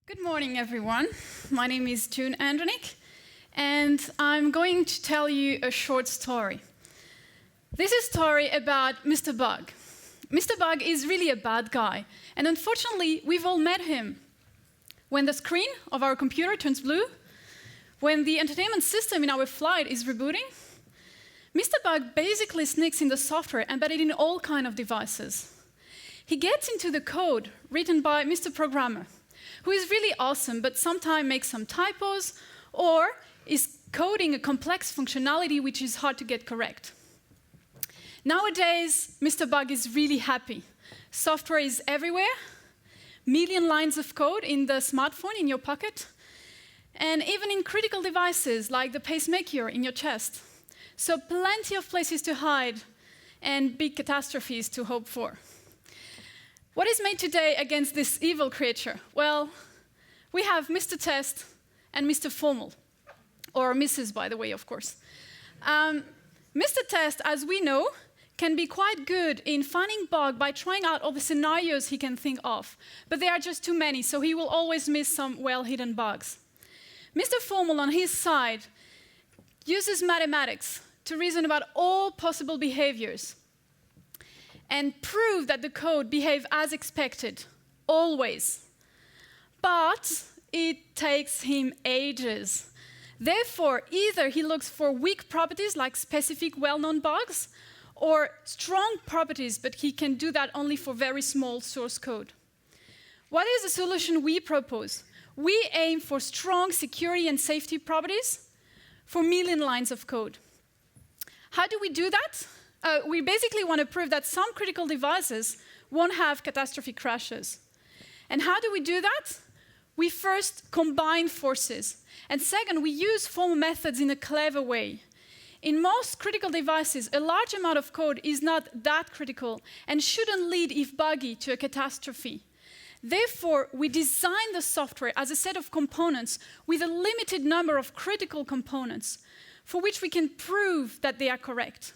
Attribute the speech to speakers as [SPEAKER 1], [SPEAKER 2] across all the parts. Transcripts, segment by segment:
[SPEAKER 1] Good morning, everyone. My name is Andronick, and I'm going to tell you a short story. This is a story about Mr. Bug. Mr. Bug is really a bad guy, and unfortunately, we've all met him. When the screen of our computer turns blue, when the entertainment system in our flight is rebooting, Mr. Bug basically sneaks in the software embedded in all kinds of devices. He gets into the code written by Mr. Programmer, who is really awesome, but sometimes makes some typos, or is coding a complex functionality which is hard to get correct. Nowadays, Mr. Bug is really happy. Software is everywhere, million lines of code in the smartphone in your pocket, and even in critical devices like the pacemaker in your chest. So plenty of places to hide and big catastrophes to hope for. What is made today against this evil creature? Well, we have Mr. Test and Mr. Formal, or Mrs., by the way, of course. Mr. Test, as we know, can be quite good in finding bugs by trying out all the scenarios he can think of, but there are just too many, so he will always miss some well-hidden bugs. Mr. Formal, on his side, uses mathematics to reason about all possible behaviors and prove that the code behaves as expected, always. But it takes him ages. Therefore, either he looks for weak properties like specific well-known bugs, or strong properties, but he can do that only for very small source code. What is the solution we propose? We aim for strong security and safety properties for million lines of code. How do we do that? We basically want to prove that some critical devices won't have catastrophic crashes. And how do we do that? We first combine forces. And second, we use formal methods in a clever way. In most critical devices, a large amount of code is not that critical and shouldn't lead, if buggy, to a catastrophe. Therefore, we design the software as a set of components with a limited number of critical components for which we can prove that they are correct.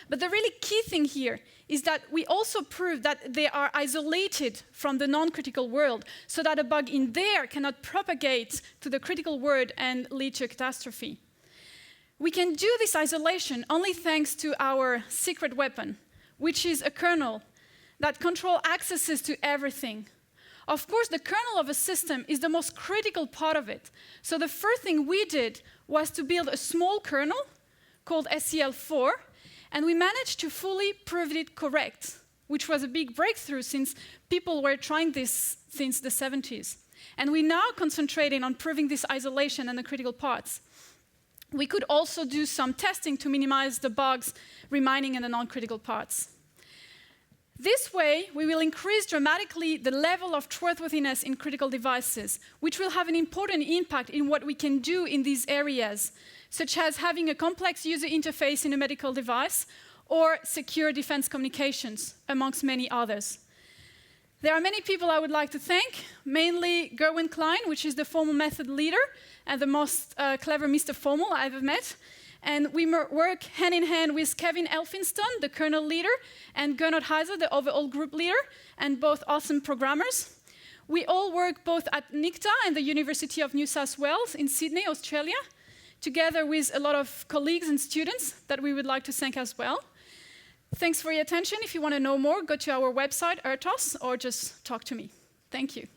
[SPEAKER 1] But the really key thing here is that we also prove that they are isolated from the non-critical world, so that a bug in there cannot propagate to the critical world and lead to a catastrophe. We can do this isolation only thanks to our secret weapon, which is a kernel that controls accesses to everything. Of course, the kernel of a system is the most critical part of it. So the first thing we did was to build a small kernel called SCL4, and we managed to fully prove it correct, which was a big breakthrough since people were trying this since the 70s. And we're now concentrating on proving this isolation and the critical parts. We could also do some testing to minimize the bugs remaining in the non-critical parts. This way, we will increase dramatically the level of trustworthiness in critical devices, which will have an important impact in what we can do in these areas, such as having a complex user interface in a medical device or secure defense communications, amongst many others. There are many people I would like to thank, mainly Gerwin Klein, which is the formal method leader and the most clever Mr. Formal I've ever met. And we work hand in hand with Kevin Elphinstone, the kernel leader, and Gernot Heiser, the overall group leader, and both awesome programmers. We all work both at NICTA and the University of New South Wales in Sydney, Australia, together with a lot of colleagues and students that we would like to thank as well. Thanks for your attention. If you want to know more, go to our website, ERTOS, or just talk to me. Thank you.